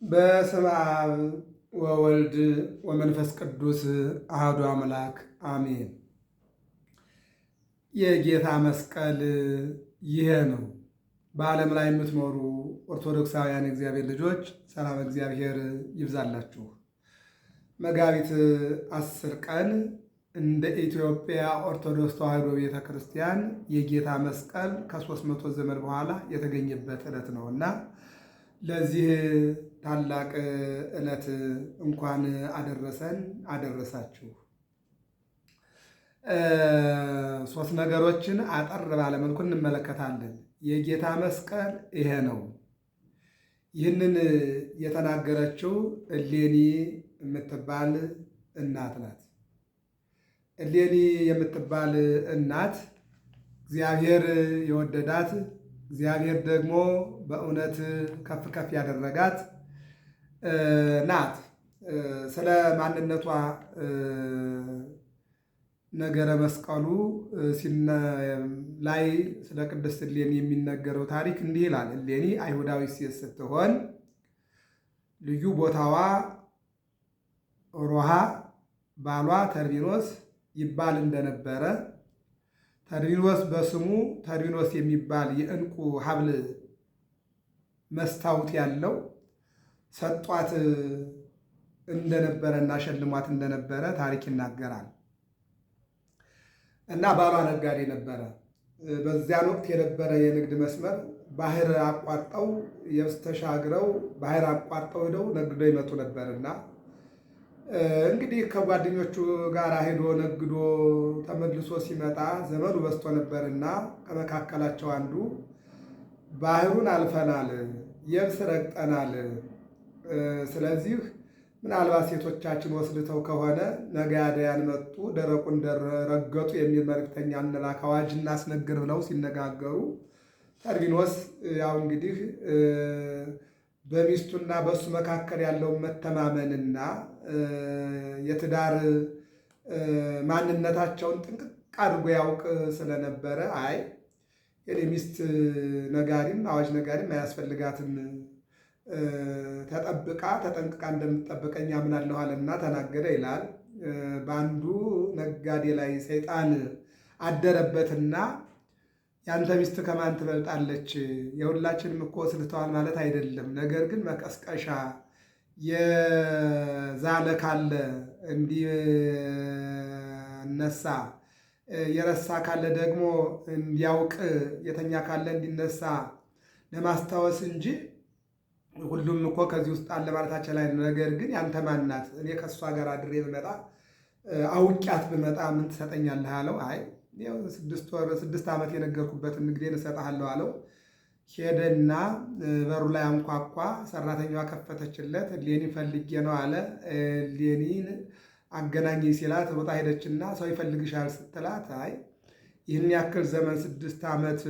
በስመ አብ ወወልድ ወመንፈስ ቅዱስ አሐዱ አምላክ አሜን። የጌታ መስቀል ይሄ ነው። በዓለም ላይ የምትኖሩ ኦርቶዶክሳውያን እግዚአብሔር ልጆች ሰላም እግዚአብሔር ይብዛላችሁ። መጋቢት 10 ቀን እንደ ኢትዮጵያ ኦርቶዶክስ ተዋሕዶ ቤተ ክርስቲያን የጌታ መስቀል ከ300 ዘመን በኋላ የተገኘበት ዕለት ነውና ለዚህ ታላቅ ዕለት እንኳን አደረሰን አደረሳችሁ። ሶስት ነገሮችን አጠር ባለ መልኩ እንመለከታለን። የጌታ መስቀል ይሄ ነው። ይህንን የተናገረችው እሌኒ የምትባል እናት ናት። እሌኒ የምትባል እናት እግዚአብሔር የወደዳት እግዚአብሔር ደግሞ በእውነት ከፍ ከፍ ያደረጋት ናት። ስለ ማንነቷ ነገረ መስቀሉ ላይ ስለ ቅድስት እሌኒ የሚነገረው ታሪክ እንዲህ ይላል። እሌኒ አይሁዳዊ ሴት ስትሆን ልዩ ቦታዋ ሮሃ፣ ባሏ ተርቢኖስ ይባል እንደነበረ፣ ተርቢኖስ በስሙ ተርቢኖስ የሚባል የዕንቁ ሐብል መስታወት ያለው ሰጧት እንደነበረና ሸልሟት እንደነበረ ታሪክ ይናገራል። እና ባሏ ነጋዴ ነበረ። በዚያን ወቅት የነበረ የንግድ መስመር ባህር አቋርጠው የብስ ተሻግረው ባህር አቋርጠው ሄደው ነግደው ይመጡ ነበርና እንግዲህ ከጓደኞቹ ጋር ሄዶ ነግዶ ተመልሶ ሲመጣ ዘመኑ በዝቶ ነበርና ከመካከላቸው አንዱ ባህሩን አልፈናል፣ የብስ ረግጠናል፣ ስለዚህ ምናልባት ሴቶቻችን ወስልተው ከሆነ ነጋዴያን መጡ ደረቁን ረገጡ የሚል መልእክተኛ እንላክ አዋጅ እናስነግር ብለው ሲነጋገሩ ተርቢኖስ ያው እንግዲህ በሚስቱና በእሱ መካከል ያለውን መተማመንና የትዳር ማንነታቸውን ጥንቅቅ አድርጎ ያውቅ ስለነበረ አይ የኔ ሚስት ነጋሪም አዋጅ ነጋሪም አያስፈልጋትም፣ ተጠንቅቃ እንደምትጠብቀኝ አምናለሁ አለና ተናገረ ይላል። በአንዱ ነጋዴ ላይ ሰይጣን አደረበትና ያንተ ሚስት ከማን ትበልጣለች? የሁላችንም እኮ ስልተዋል ማለት አይደለም። ነገር ግን መቀስቀሻ የዛለ ካለ እንዲነሳ፣ የረሳ ካለ ደግሞ እንዲያውቅ፣ የተኛ ካለ እንዲነሳ ለማስታወስ እንጂ ሁሉም እኮ ከዚህ ውስጥ አለ ማለታቸው ላይ ነው። ነገር ግን ያንተ ማናት? እኔ ከእሷ ጋር አድሬ ብመጣ አውቂያት ብመጣ ምን ትሰጠኛለህ አለው። አይ 6 ዓመት የነገርኩበትን ንግዴን እሰጥሃለሁ አለው። ሄደና በሩ ላይ አንኳኳ። ሰራተኛዋ ከፈተችለት። እሌኒ ፈልጌ ነው አለ። እሌኒን አገናኝ ሲላት ሮጣ ሄደችና ሰው ይፈልግሻል ስትላት አይ ይህን ያክል ዘመን 6 ዓመት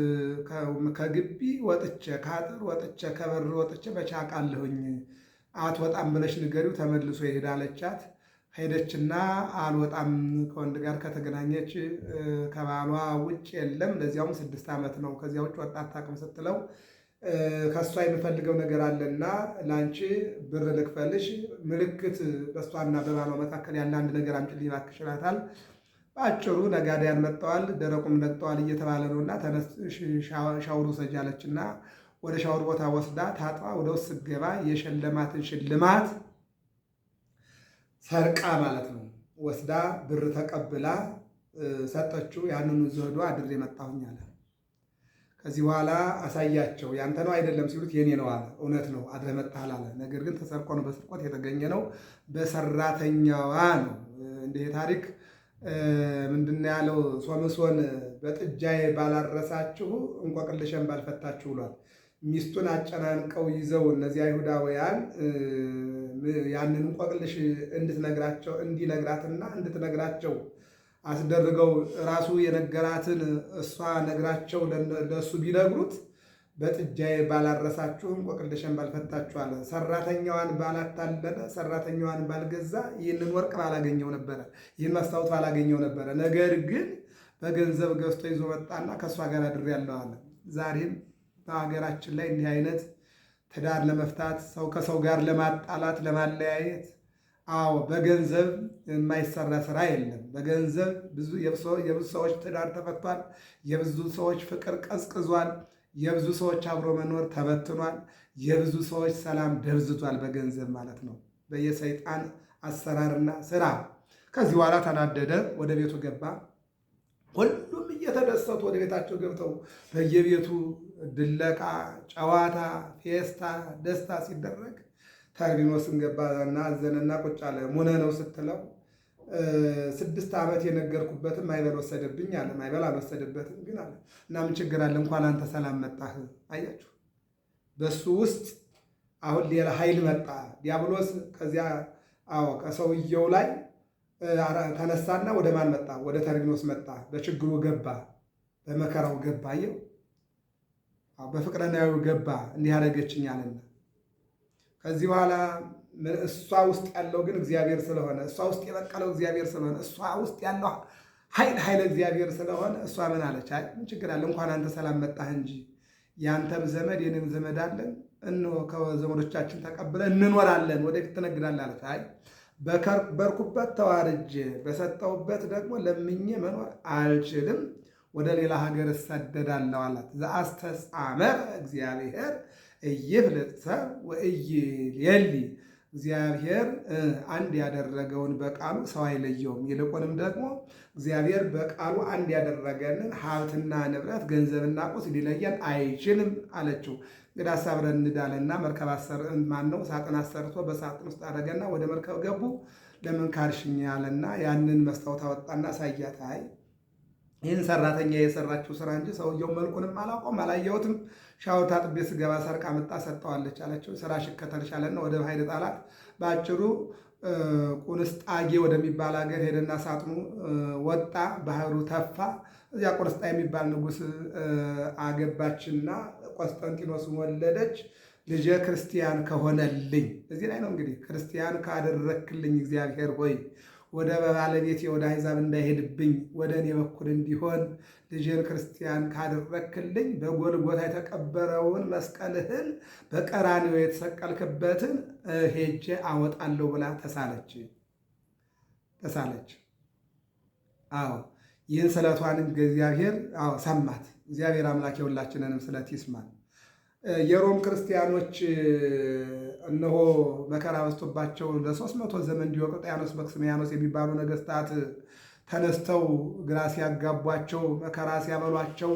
ከግቢ ወጥቼ ከአጥር ወጥቼ ከበር ወጥቼ በቻቃለሁኝ አትወጣም ብለሽ ንገሪው ተመልሶ ይሄድ አለቻት። ሄደችና አልወጣም ከወንድ ጋር ከተገናኘች ከባሏ ውጭ የለም፣ ለዚያውም 6 ዓመት ነው፣ ከዚያ ውጭ ወጣ አታውቅም ስትለው ከእሷ የምፈልገው ነገር አለና ለአንቺ ብር ልክፈልሽ፣ ምልክት በእሷና በባሏ መካከል ያለ አንድ ነገር አምጪልኝ እባክሽ ይላታል። በአጭሩ ነጋዴያን መጥተዋል፣ ደረቁም ነግጠዋል እየተባለ ነውና ተነስ ሻወር ውሰጂ አለችና ወደ ሻወር ቦታ ወስዳ ታጥባ ወደ ውስጥ ስትገባ የሸለማትን ሽልማት ሰርቃ ማለት ነው ወስዳ ብር ተቀብላ ሰጠችው። ያንኑ ዘህዶ አድሬ መጣሁኝ አለ። ከዚህ በኋላ አሳያቸው። ያንተ ነው አይደለም ሲሉት የኔ ነው አለ። እውነት ነው አድሬ መጣሃል አለ። ነገር ግን ተሰርቆ ነው፣ በስርቆት የተገኘ ነው፣ በሰራተኛዋ ነው። እንዲህ ታሪክ ምንድን ያለው? ሶምሶን በጥጃዬ ባላረሳችሁ እንቆቅልሽን ባልፈታችሁ ብሏል። ሚስቱን አጨናንቀው ይዘው እነዚህ አይሁዳውያን ያንን እንቆቅልሽ እንዲነግራትና እንድትነግራቸው አስደርገው ራሱ የነገራትን እሷ ነግራቸው ለእሱ ቢነግሩት በጥጃዬ ባላረሳችሁ እንቆቅልሽን ባልፈታችሁ አለ። ሰራተኛዋን ባላታለለ፣ ሰራተኛዋን ባልገዛ ይህንን ወርቅ ባላገኘው ነበረ፣ ይህን መስታወት ባላገኘው ነበረ። ነገር ግን በገንዘብ ገዝቶ ይዞ መጣና ከእሷ ጋር አድሬያለሁ አለ። ዛሬም በሀገራችን ላይ እንዲህ አይነት ትዳር ለመፍታት፣ ሰው ከሰው ጋር ለማጣላት፣ ለማለያየት። አዎ በገንዘብ የማይሰራ ስራ የለም። በገንዘብ የብዙ ሰዎች ትዳር ተፈቷል። የብዙ ሰዎች ፍቅር ቀዝቅዟል። የብዙ ሰዎች አብሮ መኖር ተበትኗል። የብዙ ሰዎች ሰላም ደብዝቷል። በገንዘብ ማለት ነው፣ በየሰይጣን አሰራርና ስራ። ከዚህ በኋላ ተናደደ፣ ወደ ቤቱ ገባ። ሁሉም እየተደሰቱ ወደ ቤታቸው ገብተው በየቤቱ ድለቃ፣ ጨዋታ፣ ፌስታ፣ ደስታ ሲደረግ ተርቢኖስን ገባና አዘነና ቁጭ አለ። ሙነ ነው ስትለው 6 ዓመት የነገርኩበትን ማይበል ወሰደብኝ አለ። ማይበል አልወሰደበትም ግን አለ እና ምን ችግር አለ እንኳን አንተ ሰላም መጣህ። አያችሁ በሱ ውስጥ አሁን ሌላ ኃይል መጣ። ዲያብሎስ ከዚያ ከሰውየው ላይ ተነሳና ወደ ማን መጣ? ወደ ተርቢኖስ መጣ። በችግሩ ገባ፣ በመከራው ገባ። አየው በፍቅረናዊ ገባ። እንዲህ አደረገችኝ አለና ከዚህ በኋላ እሷ ውስጥ ያለው ግን እግዚአብሔር ስለሆነ፣ እሷ ውስጥ የበቀለው እግዚአብሔር ስለሆነ፣ እሷ ውስጥ ያለው ኃይለ እግዚአብሔር ስለሆነ እሷ ምን አለች? አይ ምን ችግር አለ እንኳን አንተ ሰላም መጣህ እንጂ ያንተም ዘመድ የኔም ዘመድ አለን፣ እነሆ ከዘመዶቻችን ተቀብለን እንኖራለን፣ ወደፊት ትነግዳለህ አለች። አይ በከበርኩበት ተዋርጄ በሰጠሁበት ደግሞ ለምኜ መኖር አልችልም፣ ወደ ሌላ ሀገር እሰደዳለሁ አላት። ዘአስተጻመረ እግዚአብሔር ኢይፍልጥ ሰብ ወኢይሌሊ፣ እግዚአብሔር አንድ ያደረገውን በቃሉ ሰው አይለየውም። ይልቁንም ደግሞ እግዚአብሔር በቃሉ አንድ ያደረገንን ሀብትና ንብረት ገንዘብና ቁስ ሊለየን አይችልም አለችው። እንግዲህ አሳብረን እንዳለና መርከብ ሳጥን አሰርቶ በሳጥን ውስጥ አደረገና ወደ መርከብ ገቡ። ለምን ካርሽኝ ያለና ያንን መስታወት አወጣና ሳያት፣ አይ ይህን ሰራተኛ የሰራችው ስራ እንጂ ሰውየው መልኩንም አላውቀውም አላየሁትም። ሻወር ታጥቤ ስገባ ሰርቃ መጣ ሰጠዋለች አለችው። ስራሽ ይከተልሻልና ወደ ባህር ጣላት። በአጭሩ ቁንስጣጌ ወደሚባል ሀገር ሄደና ሳጥኑ ወጣ፣ ባህሩ ተፋ። እዚያ ቁንስጣ የሚባል ንጉሥ አገባችና ቆስጠንጢኖስን ወለደች። ልጄ ክርስቲያን ከሆነልኝ፣ እዚህ ላይ ነው እንግዲህ ክርስቲያን ካደረክልኝ እግዚአብሔር ሆይ ወደ ባለቤቴ ወደ አሕዛብ እንዳይሄድብኝ ወደ እኔ በኩል እንዲሆን ልጄን ክርስቲያን ካደረክልኝ በጎልጎታ የተቀበረውን መስቀልህን በቀራንዮ የተሰቀልክበትን ሄጄ አወጣለሁ ብላ ተሳለች። አዎ ይህን ስለቷን እግዚአብሔር ሰማት። እግዚአብሔር አምላክ የሁላችንንም ስለት ይስማል። የሮም ክርስቲያኖች እነሆ መከራ በዝቶባቸው ለ300 ዘመን ዲዮቅልጥያኖስ፣ መክስሚያኖስ የሚባሉ ነገስታት ተነስተው ግራ ሲያጋቧቸው መከራ ሲያበሏቸው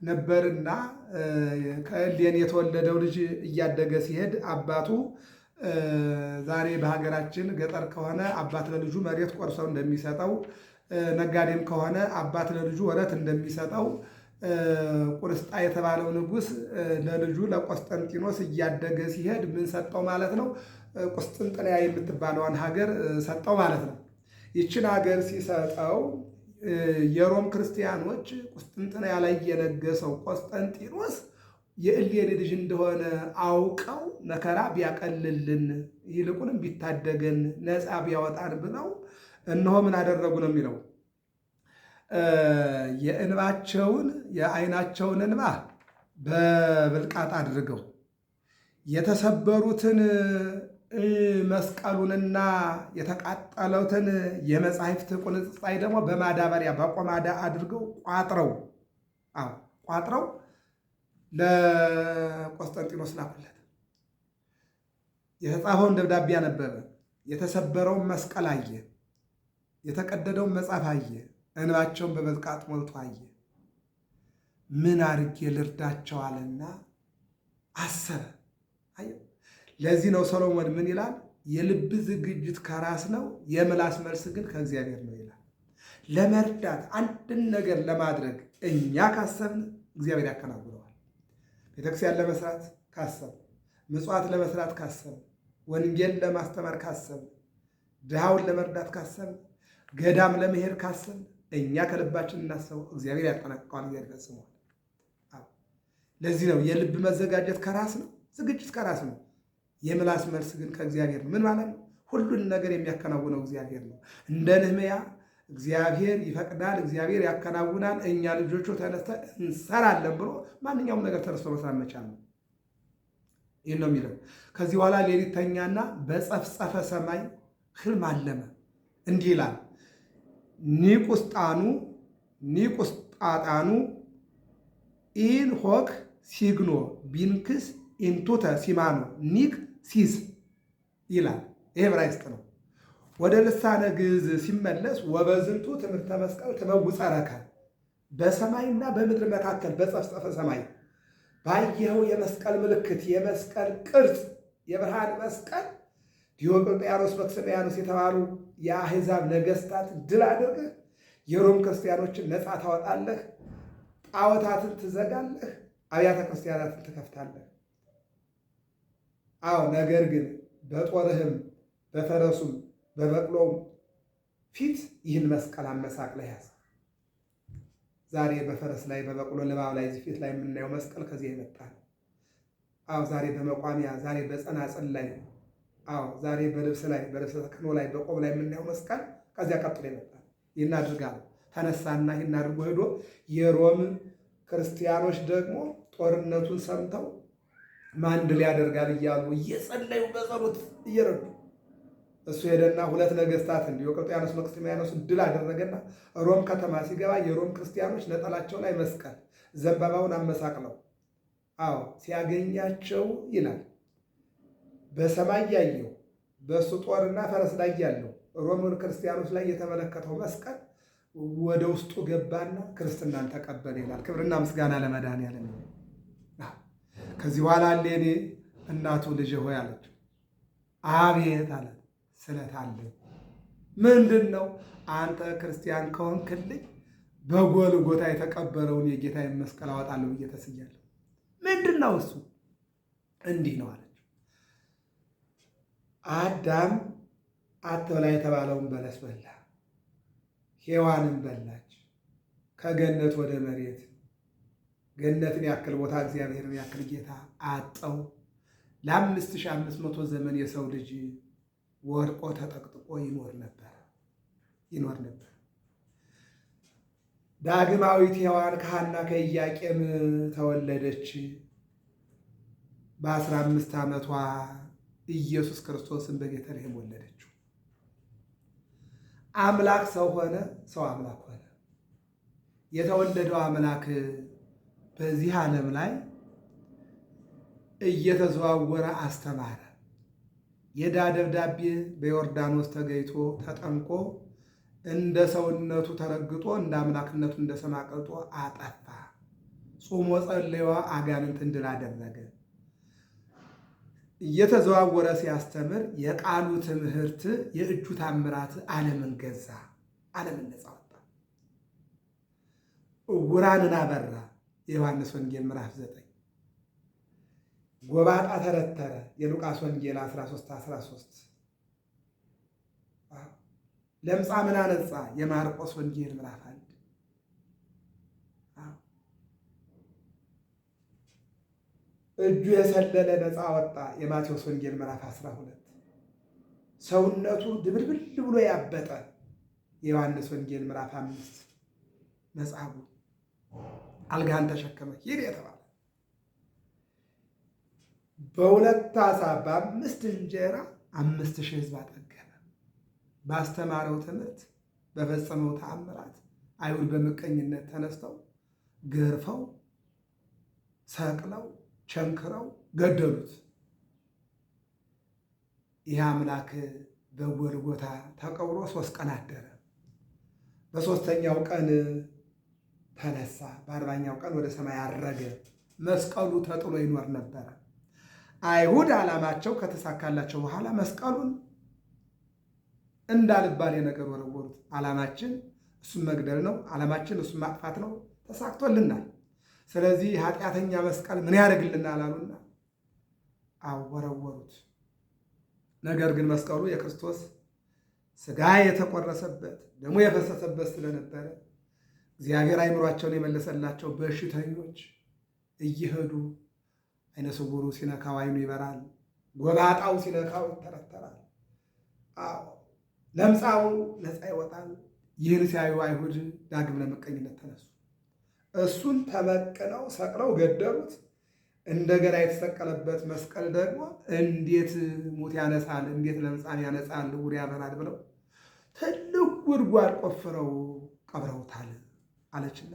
ነበርና ከእሌን የተወለደው ልጅ እያደገ ሲሄድ አባቱ ዛሬ በሀገራችን ገጠር ከሆነ አባት ለልጁ መሬት ቆርሰው እንደሚሰጠው፣ ነጋዴም ከሆነ አባት ለልጁ ወረት እንደሚሰጠው ቁርስጣ የተባለው ንጉሥ ለልጁ ለቆስጠንጢኖስ እያደገ ሲሄድ ምን ሰጠው ማለት ነው? ቁስጥንጥንያ የምትባለዋን ሀገር ሰጠው ማለት ነው። ይችን ሀገር ሲሰጠው የሮም ክርስቲያኖች ቁስጥንጥንያ ላይ የነገሰው ቆስጠንጢኖስ የእሌኒ ልጅ እንደሆነ አውቀው መከራ ቢያቀልልን ይልቁንም ቢታደገን ነፃ ቢያወጣን ብለው እነሆ ምን አደረጉ ነው የሚለው የዓይናቸውን እንባ በብልቃጥ አድርገው የተሰበሩትን መስቀሉንና የተቃጠሉትን የመጻሕፍት ቁንጽጻይ ደግሞ በማዳበሪያ በቆማዳ አድርገው ቋጥረው ለቆስጠንጢኖስ ላኩለት። የተጻፈውን ደብዳቤ አነበበ። የተሰበረውን መስቀል አየ። የተቀደደውን መጽሐፍ አየ። እንባቸውን በብልቃጥ ሞልቶ አየ። ምን አድርጌ ልርዳቸው አለና አሰበ። ለዚህ ነው ሰሎሞን ምን ይላል? የልብ ዝግጅት ከራስ ነው፣ የምላስ መልስ ግን ከእግዚአብሔር ነው ይላል። ለመርዳት አንድን ነገር ለማድረግ እኛ ካሰብን እግዚአብሔር ያከናውነዋል። ቤተክርስቲያን ለመስራት ካሰብን፣ ምጽዋት ለመስራት ካሰብን፣ ወንጌል ለማስተማር ካሰብን፣ ድሃውን ለመርዳት ካሰብን፣ ገዳም ለመሄድ ካሰብን እኛ ከልባችን እናስበው፣ እግዚአብሔር ያጠናቅቀዋል፣ እግዚአብሔር ይፈጽመዋል። ለዚህ ነው የልብ መዘጋጀት ከራስ ነው፣ ዝግጅት ከራስ ነው። የምላስ መልስ ግን ከእግዚአብሔር ነው። ምን ማለት ነው? ሁሉን ነገር የሚያከናውነው እግዚአብሔር ነው። እንደ ነህምያ እግዚአብሔር ይፈቅዳል፣ እግዚአብሔር ያከናውናል፣ እኛ ልጆቹ ተነስተን እንሰራለን ብሎ ማንኛውም ነገር ተነስቶ መስራት መቻል ነው። ይህን ነው የሚለው። ከዚህ በኋላ ሌሊት ተኛና በጸፍጸፈ ሰማይ ህልም አለመ። እንዲህ ይላል ኒቁስጣጣኑ ኢን ሆክ ሲግኖ ቢንክስ ኢንቱተ ሲማኖ ኒክ ሲስ ይላል። ይሄ ዕብራይስጥ ነው። ወደ ልሳነ ግዕዝ ሲመለስ ወበዝንቱ ትምህርተ መስቀል ትመውፀረከ በሰማይና በምድር መካከል በጸፍጸፈ ሰማይ ባየኸው የመስቀል ምልክት የመስቀል ቅርጽ የብርሃን መስቀል ዲዮቅልጥያኖስ መክስምያኖስ የተባሉ የአሕዛብ ነገሥታት ድል አድርገህ የሮም ክርስቲያኖችን ነፃ ታወጣለህ፣ ጣዖታትን ትዘጋለህ፣ አብያተ ክርስቲያናትን ትከፍታለህ። አዎ ነገር ግን በጦርህም በፈረሱም በበቅሎም ፊት ይህን መስቀል አመሳቅለህ ያዝ። ዛሬ በፈረስ ላይ በበቅሎ ልባብ ላይ ፊት ላይ የምናየው መስቀል ከዚህ የመጣ ነው። አዎ ዛሬ በመቋሚያ ዛሬ በጸናጽል ላይ አዎ ዛሬ በልብስ ላይ በልብሰ ተክህኖ ላይ በቆብ ላይ የምናየው መስቀል ከዚያ ቀጥሎ የመጣ ነው። ይህን አድርጋል ተነሳና ይህን አድርጎ ሄዶ የሮም ክርስቲያኖች ደግሞ ጦርነቱን ሰምተው ማን ድል ያደርጋል እያሉ እየጸለዩ በጸሎት እየረዱ እሱ ሄደና ሁለት ነገሥታትን ዲዮቅልጥያኖስ መክስምያኖስን ድል አደረገና ሮም ከተማ ሲገባ የሮም ክርስቲያኖች ነጠላቸው ላይ መስቀል ዘንባባውን አመሳቅለው አዎ ሲያገኛቸው ይላል በሰማይ ያየው በእሱ ጦርና ፈረስ ላይ ያለው ሮምን ክርስቲያኖች ላይ የተመለከተው መስቀል ወደ ውስጡ ገባና ክርስትናን ተቀበለ ይላል። ክብርና ምስጋና ለመድኃኒዓለም። ከዚህ በኋላ እሌኒ እናቱ ልጅ ሆይ አለችው። አቤት አላት። ስለት አለኝ። ምንድን ነው? አንተ ክርስቲያን ከሆንክልኝ በጎልጎታ የተቀበረውን የጌታዬን መስቀል አወጣለሁ ብዬ ተስያለሁ። ምንድን ነው እሱ? እንዲህ ነው አለችው። አዳም አትብላ የተባለውን በለስ በላ፣ ሔዋንን በላች። ከገነት ወደ መሬት ገነትን ያክል ቦታ እግዚአብሔርን ያክል ጌታ አጠው። ለ5500 ዘመን የሰው ልጅ ወድቆ ተጠቅጥቆ ይኖር ነበር። ዳግማዊት ሔዋን ከሐና ከኢያቄም ተወለደች። በ15 ዓመቷ ኢየሱስ ክርስቶስን በቤተልሔም ወለደችው። አምላክ ሰው ሆነ፣ ሰው አምላክ ሆነ። የተወለደው አምላክ በዚህ ዓለም ላይ እየተዘዋወረ አስተማረ። የዕዳ ደብዳቤ በዮርዳኖስ ተገይቶ ተጠምቆ እንደ ሰውነቱ ተረግጦ እንደ አምላክነቱ እንደ ሰም አቅልጦ አጠፋ። ጾሞ ጸልዮ አጋንንትን ድል አደረገ። እየተዘዋወረ ሲያስተምር የቃሉ ትምህርት የእጁ ታምራት ዓለምን ገዛ፣ ዓለምን ነፃ ወጣ። ዕውራንን አበራ። የዮሐንስ ወንጌል ምዕራፍ 9 ጎባጣ ተረተረ። የሉቃስ ወንጌል 13:13 ለምጻምን አነጻ። የማርቆስ ወንጌል ምዕራፍ 1 እጁ የሰለለ ነፃ ወጣ። የማቴዎስ ወንጌል ምዕራፍ 12 ሰውነቱ ድብልብል ብሎ ያበጠ። የዮሐንስ ወንጌል ምዕራፍ 5 መጻጉዕ አልጋን ተሸከመ ሂድ የተባለ በሁለት ዓሣ በ5 እንጀራ 5000 ሕዝብ አጠገበ። ባስተማረው ትምህርት በፈጸመው ተአምራት አይሁድ በምቀኝነት ተነስተው ገርፈው ሰቅለው ቸንክረው ገደሉት። ይህ አምላክ በጎልጎታ ተቀብሮ 3 ቀን አደረ። በ3ኛው ቀን ተነሳ። በ40ኛው ቀን ወደ ሰማይ አረገ። መስቀሉ ተጥሎ ይኖር ነበረ። አይሁድ ዓላማቸው ከተሳካላቸው በኋላ መስቀሉን እንዳልባሌ ነገር ወረወሩት። ዓላማችን እሱን መግደል ነው፣ ዓላማችን እሱን ማጥፋት ነው። ተሳክቶልናል። ስለዚህ ኃጢአተኛ መስቀል ምን ያደርግልናል አሉና አወረወሩት። ነገር ግን መስቀሉ የክርስቶስ ሥጋ የተቆረሰበት ደሙ የፈሰሰበት ስለነበረ እግዚአብሔር አይምሯቸውን የመለሰላቸው በሽተኞች እየሄዱ አይነ ስውሩ ሲነካው አይኑ ይበራል፣ ጎባጣው ሲነካው ይተረተራል፣ ለምጻሙ ነፃ ይወጣል። ይህን ሲያዩ አይሁድ ዳግም ለምቀኝነት ተነሱ። እሱን ተመቅነው ሰቅለው ገደሉት። እንደገና የተሰቀለበት መስቀል ደግሞ እንዴት ሙት ያነሳል፣ እንዴት ለምጻም ያነጻል፣ ዕውር ያበራል ብለው ትልቅ ጉድጓድ ቆፍረው ቀብረውታል አለችና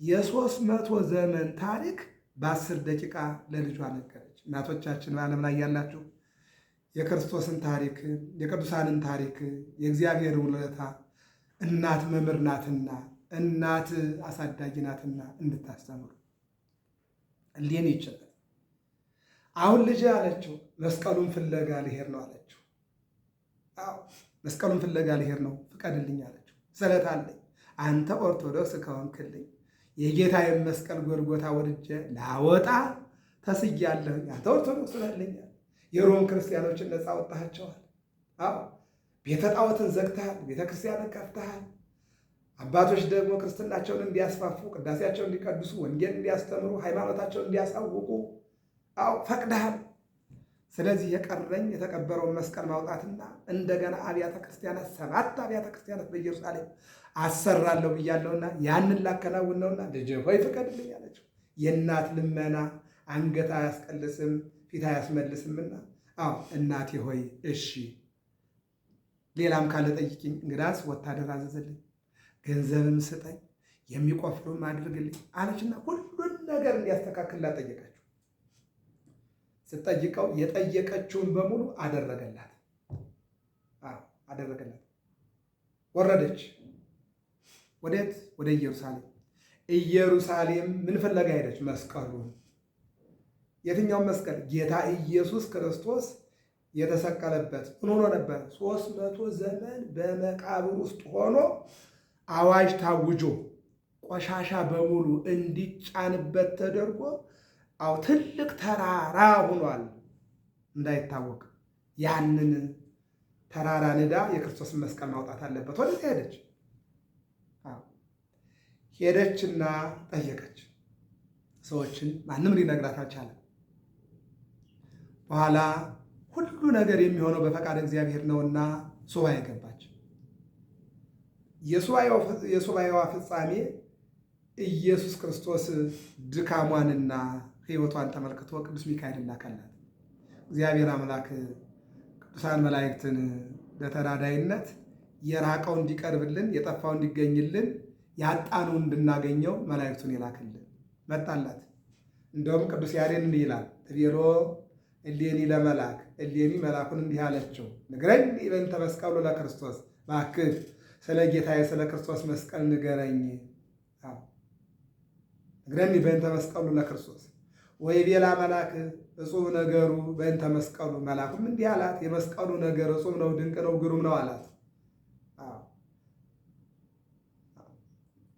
የ300 ዘመን ታሪክ በ10 ደቂቃ ለልጇ ነገረች። እናቶቻችን በዓለም ላይ ያላችሁ የክርስቶስን ታሪክ፣ የቅዱሳንን ታሪክ፣ የእግዚአብሔር ውለታ እናት መምህር ናትና እናት አሳዳጊ ናትና እንድታስተምሩ ሊን ይችላል። አሁን ልጅ አለችው መስቀሉን ፍለጋ ልሄድ ነው አለችው። አዎ መስቀሉን ፍለጋ ልሄድ ነው ፍቀድልኝ አለችው። ስለት አለኝ አንተ ኦርቶዶክስ ከሆንክልኝ የጌታዬን መስቀል ጎልጎታ ወድጄ ላወጣ ተስያለሁኝ። አንተ ኦርቶዶክስ ነህልኛል። የሮም ክርስቲያኖችን ነፃ ወጣሃቸዋል። አዎ ቤተ ጣዖትን ዘግተሃል፣ ቤተ ክርስቲያንን ከፍተሃል። አባቶች ደግሞ ክርስትናቸውን እንዲያስፋፉ፣ ቅዳሴያቸውን እንዲቀድሱ፣ ወንጌል እንዲያስተምሩ፣ ሃይማኖታቸውን እንዲያሳውቁ አዎ ፈቅደሃል። ስለዚህ የቀረኝ የተቀበረውን መስቀል ማውጣትና እንደገና አብያተ ክርስቲያናት 7 አብያተ ክርስቲያናት በኢየሩሳሌም አሰራለሁ ብያለሁና ያንን ላከናውን ነውና ልጄ ሆይ ፍቀድልኝ አለችው። የእናት ልመና አንገት አያስቀልስም ፊት አያስመልስምና አዎ እናቴ ሆይ እሺ ሌላም ካለ ጠይቂኝ፣ እንግዳስ ወታደር አዘዘልኝ፣ ገንዘብም ስጠኝ፣ የሚቆፍሩም አድርግልኝ አለችና ሁሉን ነገር እንዲያስተካክልላት ጠየቀችው። ስትጠይቀው የጠየቀችውን በሙሉ አደረገላት። አደረገላት። ወረደች። ወዴት? ወደ ኢየሩሳሌም። ኢየሩሳሌም ምን ፍለጋ ሄደች? መስቀሉን። የትኛውን መስቀል? ጌታ ኢየሱስ ክርስቶስ የተሰቀለበት ምን ሆኖ ነበር? 300 ዘመን በመቃብር ውስጥ ሆኖ አዋጅ ታውጆ ቆሻሻ በሙሉ እንዲጫንበት ተደርጎ አው ትልቅ ተራራ ሆኗል እንዳይታወቅ። ያንን ተራራ ንዳ የክርስቶስን መስቀል ማውጣት አለበት። ወደዚያ ሄደች። ሄደችና ጠየቀች። ሰዎችን ማንም ሊነግራት አልቻለም። በኋላ ሁሉ ነገር የሚሆነው በፈቃድ እግዚአብሔር ነውና ሱባኤ ገባች። የሱባኤዋ ፍጻሜ ኢየሱስ ክርስቶስ ድካሟንና ሕይወቷን ተመልክቶ ቅዱስ ሚካኤል ላከላት። እግዚአብሔር አምላክ ቅዱሳን መላእክትን በተራዳይነት የራቀው እንዲቀርብልን፣ የጠፋው እንዲገኝልን፣ ያጣነው እንድናገኘው መላእክቱን ይላክልን። መጣላት። እንደውም ቅዱስ ያሬድ እንዲህ ይላል ትቤሎ እሌኒ ለመላክ እሌኒ መላኩን እንዲህ አለችው፣ ንገረኝ በእንተ መስቀሉ ለክርስቶስ፣ እባክህ ስለ ጌታዬ ስለ ክርስቶስ መስቀል ንገረኝ። ንገረኝ በእንተ መስቀሉ ለክርስቶስ ወይ ቤላ መላክ እጹብ ነገሩ በእንተ መስቀሉ፣ መላኩም እንዲህ አላት የመስቀሉ ነገር እጹብ ነው፣ ድንቅ ነው፣ ግሩም ነው አላት።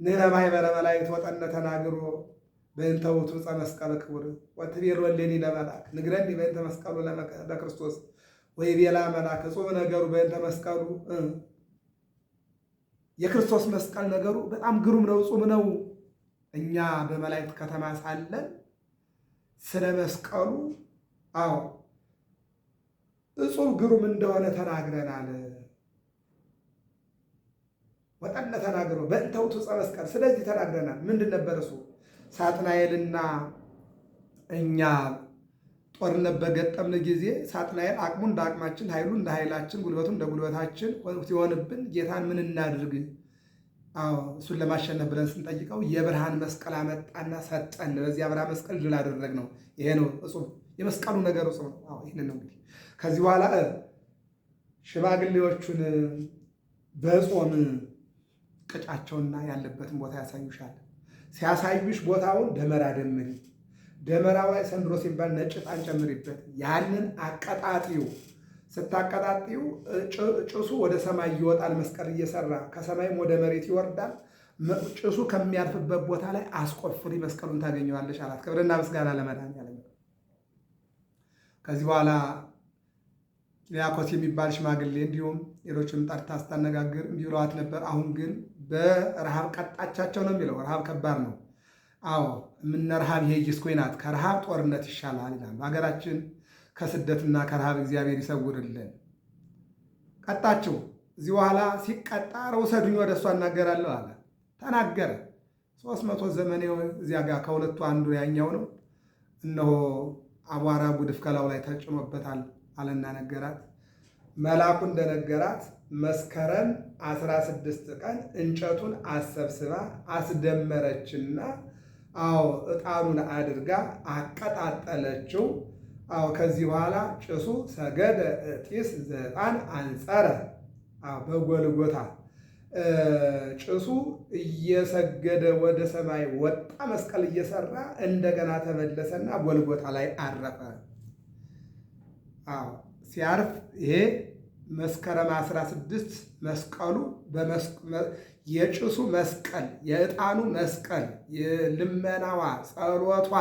ንሕነ ማኅበረ መላእክት ወጠነ ተናግሮ በእንተ ውእቱ ዕፀ መስቀል ክቡር ወትቤሎ እሌኒ ለመላክ ንግረኒ በእንተ መስቀሉ ለክርስቶስ ወይ ቤላ መላክ እጹብ ነገሩ በእንተ መስቀሉ። የክርስቶስ መስቀል ነገሩ በጣም ግሩም ነው፣ እጹብ ነው። እኛ በመላእክት ከተማ ሳለን ስለ መስቀሉ አዎ እጹብ ግሩም እንደሆነ ተናግረናል። ወጠነ ተናግሮ በእንተ ውእቱ ዕፀ መስቀል፣ ስለዚህ ተናግረናል። ምንድን ነበር እሱ? ሳጥናኤልና እኛ ጦርነት በገጠምን ጊዜ ሳጥናኤል አቅሙ እንደ አቅማችን፣ ኃይሉ እንደ ኃይላችን፣ ጉልበቱ እንደ ጉልበታችን ሲሆንብን ጌታን ምን እናድርግ? እሱን ለማሸነፍ ብለን ስንጠይቀው የብርሃን መስቀል አመጣና ሰጠን። በዚህ ብርሃን መስቀል ድል አደረግነው። ይሄ ነው እጹብ፣ የመስቀሉ ነገር እጹብ ነው። ይህን ነው እንግዲህ ከዚህ በኋላ ሽማግሌዎቹን በጾም ቅጫቸውና ያለበትን ቦታ ያሳዩሻል። ሲያሳዩሽ ቦታውን ደመራ ደምሪ፣ ደመራው ላይ ሰንድሮስ ሲባል ነጭ ዕጣን ጨምሪበት። ያንን አቀጣጢው ስታቀጣጢው ጭሱ ወደ ሰማይ ይወጣል። መስቀል እየሰራ ከሰማይም ወደ መሬት ይወርዳል። ጭሱ ከሚያርፍበት ቦታ ላይ አስቆፍሪ፣ መስቀሉን ታገኘዋለሽ አላት። ክብርና ምስጋና ለመድኃኒዓለም። ከዚህ በኋላ ሊያኮስ የሚባል ሽማግሌ እንዲሁም ሌሎችም ጠርታ ስታነጋግር እንዲህ ብለዋት ነበር። አሁን ግን በረሃብ ቀጣቻቸው ነው የሚለው። ረሃብ ከባድ ነው። አዎ እምነ ረሃብ ይሄይስ ኮይናት፣ ከረሃብ ጦርነት ይሻላል ይላል። በሀገራችን ከስደትና ከረሃብ እግዚአብሔር ይሰውርልን። ቀጣችው። እዚህ በኋላ ሲቀጣ ውሰዱኝ ወደ እሷ እናገራለሁ አለ። ተናገረ። 300 ዘመን እዚያ ጋር ከሁለቱ አንዱ ያኛው ነው። እነሆ አቧራ ጉድፍ ከላዩ ላይ ተጭኖበታል አለና ነገራት። መልአኩ እንደነገራት መስከረም 16 ቀን እንጨቱን አሰብስባ አስደመረችና ዕጣኑን አድርጋ አቀጣጠለችው። ከዚህ በኋላ ጭሱ ሰገደ ጢስ ዘዕጣን አንጸረ በጎልጎታ ጭሱ እየሰገደ ወደ ሰማይ ወጣ። መስቀል እየሰራ እንደገና ተመለሰና ጎልጎታ ላይ አረፈ። ሲያርፍ ይሄ መስከረም 16 መስቀሉ የጭሱ መስቀል፣ የዕጣኑ መስቀል፣ የልመናዋ ጸሎቷ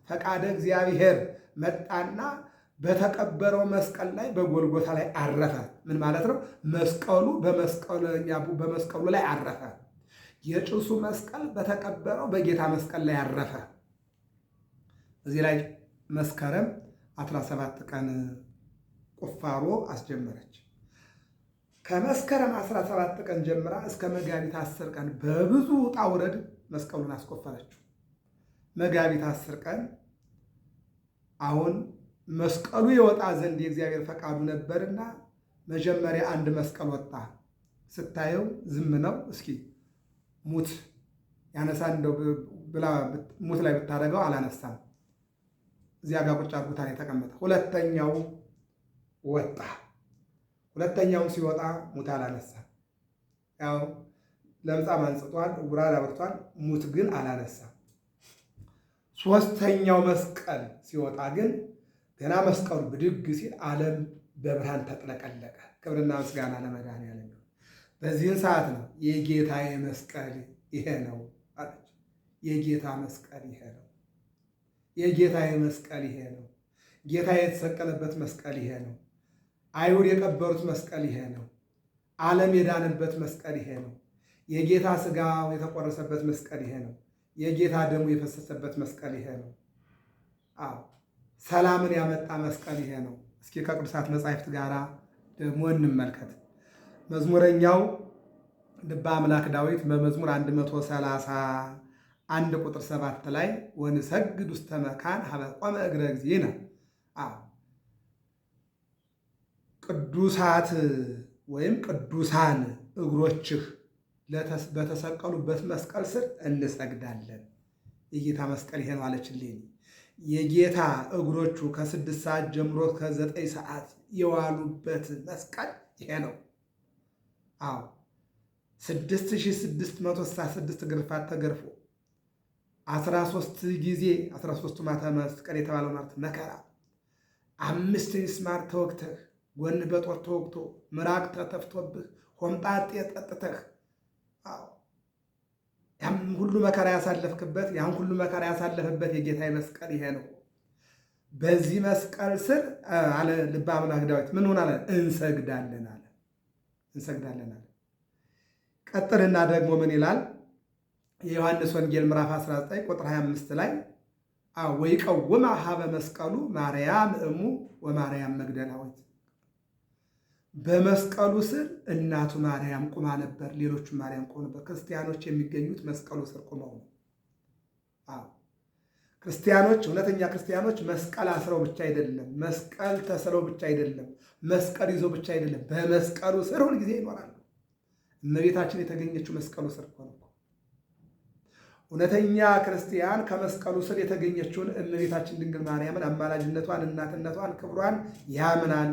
ፈቃደ እግዚአብሔር መጣና በተቀበረው መስቀል ላይ በጎልጎታ ላይ አረፈ። ምን ማለት ነው? መስቀሉ በመስቀሉ ላይ አረፈ። የጭሱ መስቀል በተቀበረው በጌታ መስቀል ላይ አረፈ። እዚህ ላይ መስከረም 17 ቀን ቁፋሮ አስጀመረች። ከመስከረም 17 ቀን ጀምራ እስከ መጋቢት 10 ቀን በብዙ ውጣ ውረድ መስቀሉን አስቆፈረችው። መጋቢት 10 ቀን አሁን መስቀሉ የወጣ ዘንድ የእግዚአብሔር ፈቃዱ ነበርና መጀመሪያ አንድ መስቀል ወጣ። ስታየው ዝም ነው። እስኪ ሙት ያነሳ እንደው ብላ ሙት ላይ ብታደርገው አላነሳም። እዚያ ጋር ቁጭ አድርጎታል የተቀመጠ። ሁለተኛው ወጣ። ሁለተኛውም ሲወጣ ሙት አላነሳም። ያው ለምጻም አንጽቷል፣ ዕውራን አብርቷል። ሙት ግን አላነሳም። ሶስተኛው መስቀል ሲወጣ ግን ገና መስቀሉ ብድግ ሲል ዓለም በብርሃን ተጥለቀለቀ። ክብርና ምስጋና ለመድኃኒዓለም። በዚህን ሰዓት ነው የጌታዬ መስቀል ይሄ ነው አለች። የጌታ መስቀል ይሄ ነው። የጌታዬ መስቀል ይሄ ነው። ጌታ የተሰቀለበት መስቀል ይሄ ነው። አይሁድ የቀበሩት መስቀል ይሄ ነው። ዓለም የዳነበት መስቀል ይሄ ነው። የጌታ ሥጋው የተቆረሰበት መስቀል ይሄ ነው። የጌታ ደሙ የፈሰሰበት መስቀል ይሄ ነው። ሰላምን ያመጣ መስቀል ይሄ ነው። እስኪ ከቅዱሳት መጻሕፍት ጋር ደግሞ እንመልከት። መዝሙረኛው ልበ አምላክ ዳዊት በመዝሙር 131 ቁጥር 7 ላይ ወንሰግድ ውስተ መካን ሀበ ቆመ እግረ እግዚእነ፣ ቅዱሳት ወይም ቅዱሳን እግሮችህ በተሰቀሉበት መስቀል ስር እንሰግዳለን። የጌታ መስቀል ይሄ ነው አለችልኝ። የጌታ እግሮቹ ከ6 ሰዓት ጀምሮ ከ9 ሰዓት የዋሉበት መስቀል ይሄ ነው። 6666 ግርፋት ተገርፎ 13 ጊዜ 13ቱ ማተ መስቀል የተባለው ማለት መከራ 5 ሚስማር ተወግተህ ጎንህ በጦር ተወግቶ ምራቅ ተተፍቶብህ ሆምጣጤ ጠጥተህ ያን ሁሉ መከራ ያሳለፍክበት ያን ሁሉ መከራ ያሳለፈበት የጌታ መስቀል ይሄ ነው። በዚህ መስቀል ስር አለ ልበ አምላክ ዳዊት ምን ሆነ አለ? እንሰግዳለን አለ። እንሰግዳለን አለ። ቀጥልና ደግሞ ምን ይላል? የዮሐንስ ወንጌል ምዕራፍ 19 ቁጥር 25 ላይ ወይቀውማ ሀበ መስቀሉ ማርያም እሙ ወማርያም መግደላዊት፣ በመስቀሉ ስር እናቱ ማርያም ቁማ ነበር፣ ሌሎቹ ማርያም ቁማ ነበር። ክርስቲያኖች የሚገኙት መስቀሉ ስር ቁመው ነው። ክርስቲያኖች፣ እውነተኛ ክርስቲያኖች መስቀል አስረው ብቻ አይደለም፣ መስቀል ተስለው ብቻ አይደለም፣ መስቀል ይዞ ብቻ አይደለም፣ በመስቀሉ ስር ሁል ጊዜ ይኖራሉ። እመቤታችን የተገኘችው መስቀሉ ስር እኮ ነው። እውነተኛ ክርስቲያን ከመስቀሉ ስር የተገኘችውን እመቤታችን ድንግል ማርያምን አማላጅነቷን፣ እናትነቷን፣ ክብሯን ያምናል።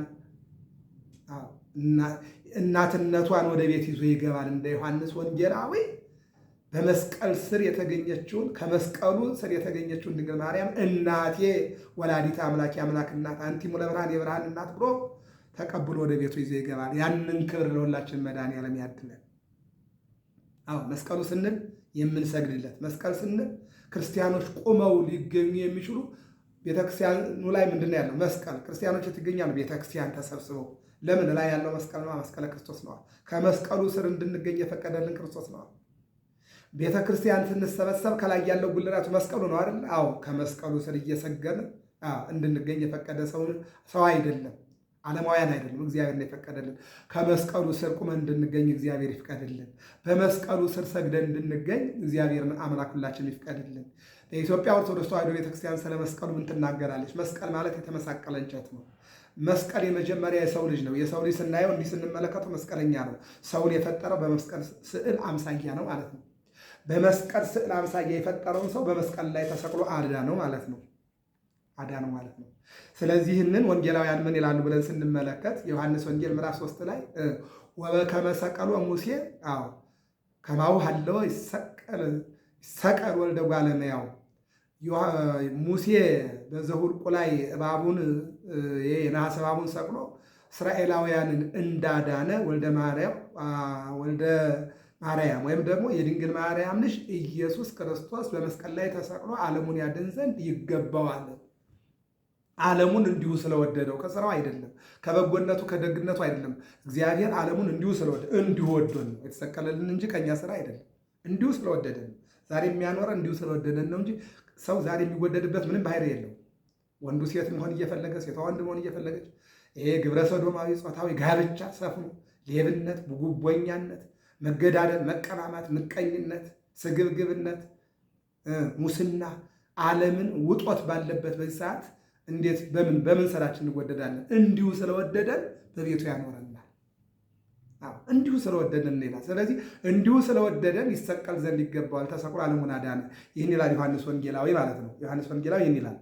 እናትነቷን ወደ ቤት ይዞ ይገባል። እንደ ዮሐንስ ወንጌላዊ በመስቀል ስር የተገኘችውን ከመስቀሉ ስር የተገኘችውን ድንግል ማርያም እናቴ ወላዲተ አምላክ የአምላክ እናት አንቲሙ ለብርሃን የብርሃን እናት ብሎ ተቀብሎ ወደ ቤቱ ይዞ ይገባል። ያንን ክብር ለሁላችን መድኃኒዓለም ያድለን። መስቀሉ ስንል የምንሰግድለት መስቀል ስንል ክርስቲያኖች ቆመው ሊገኙ የሚችሉ ቤተክርስቲያኑ ላይ ምንድን ነው ያለው? መስቀል። ክርስቲያኖች የትገኛሉ? ቤተክርስቲያን ተሰብስበው። ለምን? ላይ ያለው መስቀል ነው። መስቀለ ክርስቶስ ነው። ከመስቀሉ ስር እንድንገኝ የፈቀደልን ክርስቶስ ነው። ቤተክርስቲያን ስንሰበሰብ ከላይ ያለው ጉልላቱ መስቀሉ ነው አይደል? ከመስቀሉ ስር እየሰገድን እንድንገኝ የፈቀደ ሰው አይደለም። ዓለማውያን አይደለም፣ እግዚአብሔር ነው የፈቀደልን። ከመስቀሉ ስር ቁመን እንድንገኝ እግዚአብሔር ይፍቀድልን። በመስቀሉ ስር ሰግደን እንድንገኝ እግዚአብሔር አምላክ ሁላችን ይፍቀድልን። በኢትዮጵያ ኦርቶዶክስ ተዋሕዶ ቤተክርስቲያን ስለ መስቀሉ ምን ትናገራለች? መስቀል ማለት የተመሳቀለ እንጨት ነው። መስቀል የመጀመሪያ የሰው ልጅ ነው። የሰው ልጅ ስናየው እንዲህ ስንመለከተው መስቀለኛ ነው። ሰውን የፈጠረው በመስቀል ስዕል አምሳያ ነው ማለት ነው። በመስቀል ስዕል አምሳያ የፈጠረውን ሰው በመስቀል ላይ ተሰቅሎ አዳነው ማለት ነው። አዳነው ማለት ነው። ስለዚህ ይህንን ወንጌላውያን ምን ይላሉ ብለን ስንመለከት ዮሐንስ ወንጌል ምዕራፍ 3 ላይ ወበከመ ሰቀሎ ሙሴ ከማሁ ሀለወ ይሰቀል ወልደ እጓለ እመሕያው ሙሴ በዘኍልቍ ላይ የነሐስ እባቡን ሰቅሎ እስራኤላውያንን እንዳዳነ ወልደ ማርያም ወይም ደግሞ የድንግል ማርያም ልጅ ኢየሱስ ክርስቶስ በመስቀል ላይ ተሰቅሎ ዓለሙን ያድን ዘንድ ይገባዋል። ዓለሙን እንዲሁ ስለወደደው ከስራው አይደለም፣ ከበጎነቱ ከደግነቱ አይደለም። እግዚአብሔር ዓለሙን እንዲሁ ስለወደደ እንዲሁ ወዶን ነው የተሰቀለልን እንጂ ከኛ ስራ አይደለም። እንዲሁ ስለወደደን ዛሬ የሚያኖረን እንዲሁ ስለወደደን ነው እንጂ ሰው ዛሬ የሚወደድበት ምንም ባህሪ የለው። ወንዱ ሴት መሆን እየፈለገ ሴቷ ወንድ መሆን እየፈለገች ይሄ ግብረ ሰዶማዊ ጾታዊ ጋብቻ ሰፍኖ ሌብነት፣ ጉቦኛነት፣ መገዳደል፣ መቀማማት፣ ምቀኝነት፣ ስግብግብነት፣ ሙስና ዓለምን ውጦት ባለበት በዚህ ሰዓት እንዴት በምን ስራችን እንወደዳለን? እንዲሁ ስለወደደን በቤቱ ያኖረናል። እንዲሁ ስለወደደን ሌላ። ስለዚህ እንዲሁ ስለወደደን ይሰቀል ዘንድ ይገባዋል፣ ተሰቅሎ ዓለሙን አዳነ። ይህን ይላል ዮሐንስ ወንጌላዊ ማለት ነው። ዮሐንስ ወንጌላዊ ይህን ይላል።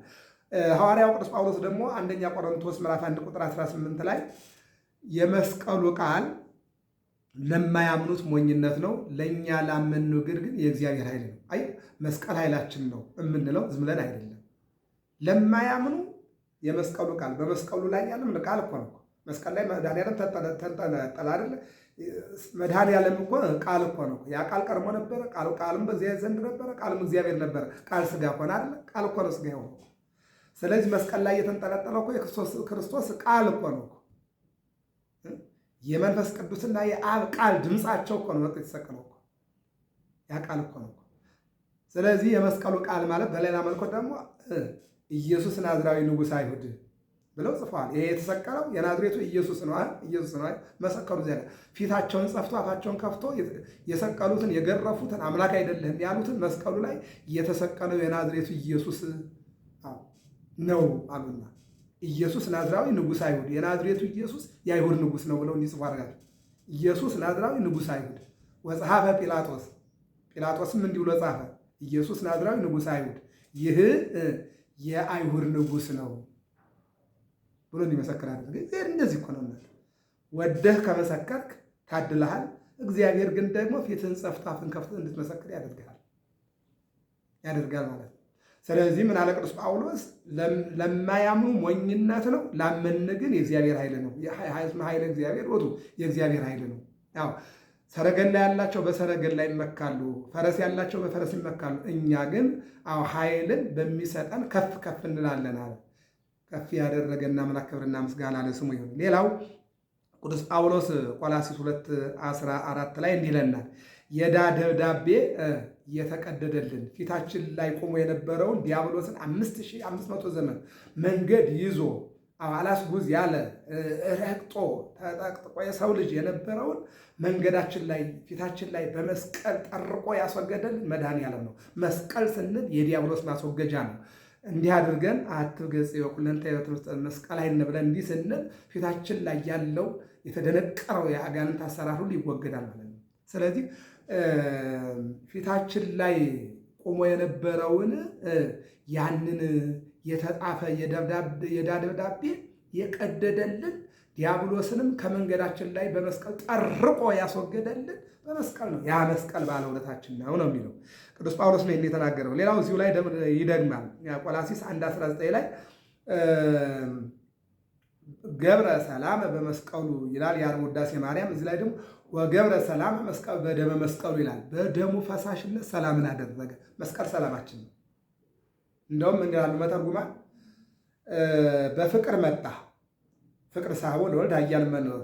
ሐዋርያው ቅዱስ ጳውሎስ ደግሞ አንደኛ ቆሮንቶስ ምዕራፍ 1 ቁጥር 18 ላይ የመስቀሉ ቃል ለማያምኑት ሞኝነት ነው፣ ለእኛ ላመኑ ግን የእግዚአብሔር ኃይል ነው። አይ መስቀል ኃይላችን ነው የምንለው ዝም ብለን አይደለም። ለማያምኑ የመስቀሉ ቃል በመስቀሉ ላይ ያለ ምን ቃል እኮ ነው። መስቀል ላይ መድኃኒዓለም ተንጠለጠለ አይደለ? መድኃኒዓለም እኮ ቃል እኮ ነው። ያ ቃል ቀድሞ ነበረ። ቃልም በእግዚአብሔር ዘንድ ነበረ። ቃልም እግዚአብሔር ነበረ። ቃል ሥጋ ሆነ አይደለ? ቃል እኮ ነው ሥጋ የሆነው። ስለዚህ መስቀል ላይ የተንጠለጠለው እኮ የክርስቶስ ቃል እኮ ነው። የመንፈስ ቅዱስና የአብ ቃል ድምፃቸው እኮ ነው የተሰቀለው እኮ ያ ቃል እኮ ነው። ስለዚህ የመስቀሉ ቃል ማለት በሌላ መልኩ ደግሞ ኢየሱስ ናዝራዊ ንጉሥ አይሁድ ብለው ጽፈዋል። ይሄ የተሰቀለው የናዝሬቱ ኢየሱስ ነው። ኢየሱስ ነው መሰከሩ። ዚያ ፊታቸውን ጸፍቶ አፋቸውን ከፍቶ የሰቀሉትን የገረፉትን አምላክ አይደለም ያሉትን መስቀሉ ላይ የተሰቀለው የናዝሬቱ ኢየሱስ ነው አሉና ኢየሱስ ናዝራዊ ንጉሥ አይሁድ፣ የናዝሬቱ ኢየሱስ የአይሁድ ንጉሥ ነው ብለው እንዲጽፉ አድርጋቸው። ኢየሱስ ናዝራዊ ንጉሥ አይሁድ ወጸሐፈ ጲላጦስም እንዲህ ብሎ ጻፈ፣ ኢየሱስ ናዝራዊ ንጉሥ አይሁድ፣ ይህ የአይሁድ ንጉሥ ነው ብሎ እንዲመሰክር አድርገ። እንደዚህ እኮ ነው። ወደህ ከመሰከርክ ታድልሃል። እግዚአብሔር ግን ደግሞ ፊትህን ጸፍቶ አፍን ከፍቶ እንድትመሰክር ያደርጋል ማለት ነው። ስለዚህ ምን አለ ቅዱስ ጳውሎስ? ለማያምኑ ሞኝነት ነው፣ ላመን ግን የእግዚአብሔር ኃይል ነው። ኃይለ እግዚአብሔር ወጡ የእግዚአብሔር ኃይል ነው። ያው ሰረገላ ያላቸው በሰረገላ ይመካሉ፣ ፈረስ ያላቸው በፈረስ ይመካሉ። እኛ ግን ኃይልን በሚሰጠን ከፍ ከፍ እንላለን አለ። ከፍ ያደረገና አምላክ ክብርና ምስጋና ለስሙ ይሁን። ሌላው ቅዱስ ጳውሎስ ቆላስይስ 2:14 ላይ እንዲህ ይለናል፣ የዕዳ ደብዳቤ የተቀደደልን ፊታችን ላይ ቆሞ የነበረውን ዲያብሎስን 5500 ዘመን መንገድ ይዞ አላስጉዝ ያለ ረግጦ ተጠቅጥቆ የሰው ልጅ የነበረውን መንገዳችን ላይ ፊታችን ላይ በመስቀል ጠርቆ ያስወገደልን መድኃኒዓለም ነው። መስቀል ስንል የዲያብሎስ ማስወገጃ ነው። እንዲህ አድርገን አትገጽ የኩለንተ የትምህርት መስቀል አይነ ብለን እንዲህ ስንል ፊታችን ላይ ያለው የተደነቀረው የአጋንንት አሰራር ሁሉ ይወገዳል ማለት ነው። ስለዚህ ፊታችን ላይ ቆሞ የነበረውን ያንን የተጻፈ የዕዳ ደብዳቤ የቀደደልን ዲያብሎስንም ከመንገዳችን ላይ በመስቀል ጠርቆ ያስወገደልን በመስቀል ነው። ያ መስቀል ባለውለታችን ነው የሚለው ቅዱስ ጳውሎስ ነው የተናገረው። ሌላው እዚሁ ላይ ይደግማል። ቆላስይስ 1:19 ላይ ገብረ ሰላም በመስቀሉ ይላል የዓርብ ውዳሴ ማርያም። እዚህ ላይ ደግሞ ወገብረ ሰላም በደመ መስቀሉ ይላል። በደሙ ፈሳሽነት ሰላምን አደረገ። መስቀል ሰላማችን ነው። እንደውም ምን ይላሉ መተርጉማን? በፍቅር መጣ፣ ፍቅር ሳቦ ለወልድ ኃያል መንበሩ፣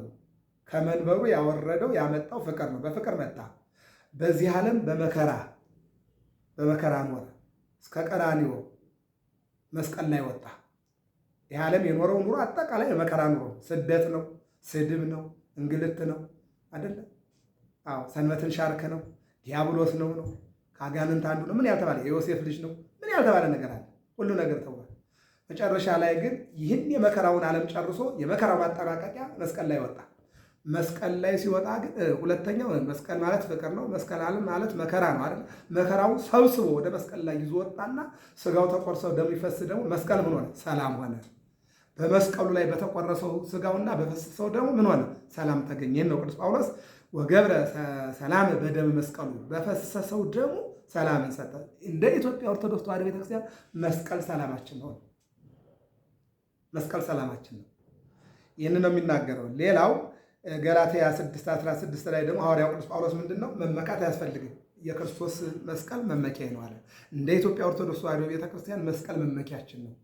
ከመንበሩ ያወረደው ያመጣው ፍቅር ነው። በፍቅር መጣ፣ በዚህ ዓለም በመከራ ኖረ፣ እስከ ቀራንዮ መስቀል ላይ ወጣ። ይህ ዓለም የኖረው ኑሮ አጠቃላይ የመከራ ኑሮ፣ ስደት ነው፣ ስድብ ነው፣ እንግልት ነው አይደለም? አዎ ሰንበትን ሻርክ ነው፣ ዲያብሎስ ነው ከአጋንንት አንዱ ነው። ምን ያልተባለ የዮሴፍ ልጅ ነው። ምን ያልተባለ ነገር አለ? ሁሉ ነገር ተብሏል። መጨረሻ ላይ ግን ይህን የመከራውን ዓለም ጨርሶ የመከራው ማጠናቀቂያ መስቀል ላይ ወጣ። መስቀል ላይ ሲወጣ ግን ሁለተኛው መስቀል ማለት ፍቅር ነው። መስቀል ማለት መከራ ነው አይደል? መከራው ሰብስቦ ወደ መስቀል ላይ ይዞ ወጣና ስጋው ተቆርሰው ደሙ ይፈስ ደግሞ መስቀል ምን ሆነ? ሰላም ሆነ። በመስቀሉ ላይ በተቆረሰው ስጋውና በፈሰሰው ደግሞ ምን ሆነ? ሰላም ተገኘ ነው ቅዱስ ጳውሎስ ወገብረ ሰላም በደም መስቀሉ፣ በፈሰሰው ደሙ ሰላምን ሰጠ። እንደ ኢትዮጵያ ኦርቶዶክስ ተዋሕዶ ቤተክርስቲያን መስቀል ሰላማችን ነው። መስቀል ሰላማችን ነው። ይህን ነው የሚናገረው። ሌላው ገላትያ 6:16 ላይ ደግሞ ሐዋርያው ቅዱስ ጳውሎስ ምንድን ነው? መመካት አያስፈልግም፣ የክርስቶስ መስቀል መመኪያ ነው አለ። እንደ ኢትዮጵያ ኦርቶዶክስ ተዋሕዶ ቤተክርስቲያን መስቀል መመኪያችን ነው።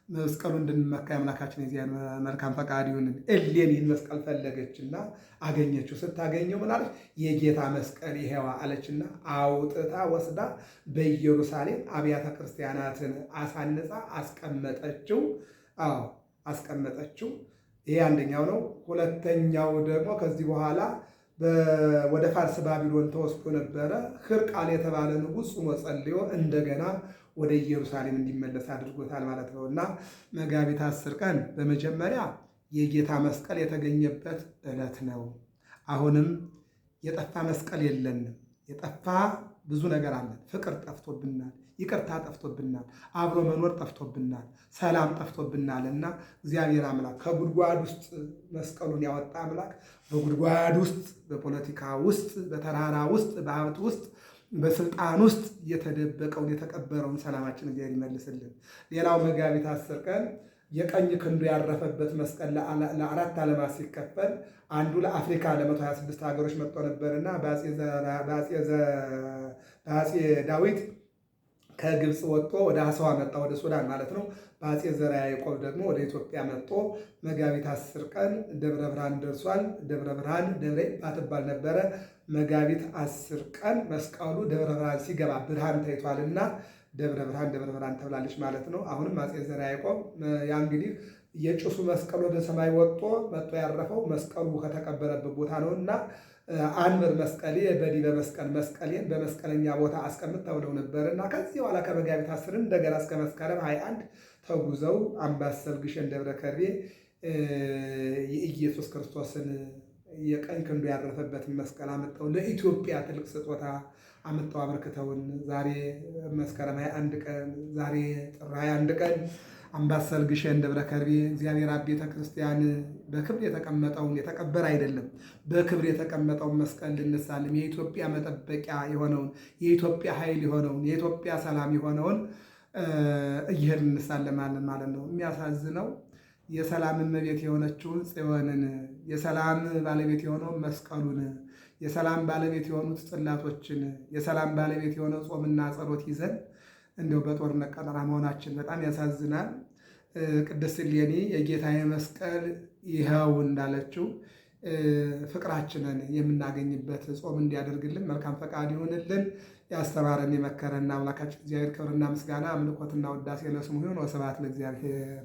መስቀሉ እንድንመካ የአምላካችን የዚያን መልካም ፈቃድ ይሁን። እሌን ይህን መስቀል ፈለገችና አገኘችው። ስታገኘው ምን አለች? የጌታ መስቀል ይሄዋ አለችና አውጥታ ወስዳ በኢየሩሳሌም አብያተ ክርስቲያናትን አሳንጻ አስቀመጠችው። አዎ አስቀመጠችው። ይሄ አንደኛው ነው። ሁለተኛው ደግሞ ከዚህ በኋላ ወደ ፋርስ ባቢሎን ተወስዶ ነበረ። ሕርቃል የተባለ ንጉሥ ጾሞ ጸልዮ እንደገና ወደ ኢየሩሳሌም እንዲመለስ አድርጎታል ማለት ነው። እና መጋቢት 10 ቀን በመጀመሪያ የጌታ መስቀል የተገኘበት ዕለት ነው። አሁንም የጠፋ መስቀል የለንም። የጠፋ ብዙ ነገር አለ። ፍቅር ጠፍቶብናል፣ ይቅርታ ጠፍቶብናል፣ አብሮ መኖር ጠፍቶብናል፣ ሰላም ጠፍቶብናል። እና እግዚአብሔር አምላክ ከጉድጓድ ውስጥ መስቀሉን ያወጣ አምላክ በጉድጓድ ውስጥ፣ በፖለቲካ ውስጥ፣ በተራራ ውስጥ፣ በሀብት ውስጥ፣ በስልጣን ውስጥ የተደበቀውን የተቀበረውን ሰላማችን እግዚአብሔር ይመልስልን። ሌላው መጋቢት 10 ቀን የቀኝ ክንዱ ያረፈበት መስቀል ለአራት ዓለማት ሲከፈል አንዱ ለአፍሪካ ለ126 ሀገሮች መጥቶ ነበርና በአፄ ዳዊት ከግብፅ ወጥቶ ወደ አሰዋ መጣ፣ ወደ ሱዳን ማለት ነው። በአፄ ዘርዓ ያዕቆብ ደግሞ ወደ ኢትዮጵያ መጥቶ መጋቢት 10 ቀን ደብረ ብርሃን ደርሷል። ደብረ ብርሃን ደብረ ባትባል ነበረ። መጋቢት 10 ቀን መስቀሉ ደብረ ብርሃን ሲገባ ብርሃን ታይቷልና ደብረ ብርሃን ተብላለች ማለት ነው። አሁንም አፄ ዘርዓ ያዕቆብ ያ እንግዲህ የጭሱ መስቀል ወደ ሰማይ ወጥቶ መጥቶ ያረፈው መስቀሉ ከተቀበረበት ቦታ ነውና አንብር መስቀሌ በዲበ መስቀል መስቀሌን በመስቀለኛ ቦታ አስቀምጥ ተብለው ነበርና ከዚህ በኋላ ከመጋቢት 10 እንደገና እስከ መስከረም 21 ተጉዘው አምባሰል ግሸን ደብረ ከርቤ የኢየሱስ ክርስቶስን የቀኝ ክንዱ ያረፈበትን መስቀል አመጣው። ለኢትዮጵያ ትልቅ ስጦታ አመጣው አበርክተውን ዛሬ መስከረም 21 ቀን ዛሬ ጥር 21 ቀን አምባሰል ግሸን ደብረ ከርቤ እግዚአብሔር አብ ቤተ ክርስቲያን በክብር የተቀመጠውን የተቀበረ አይደለም፣ በክብር የተቀመጠውን መስቀል ልንሳለም የኢትዮጵያ መጠበቂያ የሆነውን የኢትዮጵያ ኃይል የሆነውን የኢትዮጵያ ሰላም የሆነውን እየሄድን እንሳለማለን ማለት ነው። የሚያሳዝነው የሰላም እመቤት የሆነችውን ጽዮንን፣ የሰላም ባለቤት የሆነውን መስቀሉን፣ የሰላም ባለቤት የሆኑት ጽላቶችን፣ የሰላም ባለቤት የሆነው ጾምና ጸሎት ይዘን እንደው በጦርነት ቀጠና መሆናችን በጣም ያሳዝናል። ቅድስት እሌኒ የጌታዬ መስቀል ይኸው እንዳለችው ፍቅራችንን የምናገኝበት ጾም እንዲያደርግልን መልካም ፈቃድ ይሆንልን። ያስተማረን የመከረን አምላካችን እግዚአብሔር ክብርና ምስጋና አምልኮትና ውዳሴ ለስሙ ይሁን። ወስብሐት ለእግዚአብሔር።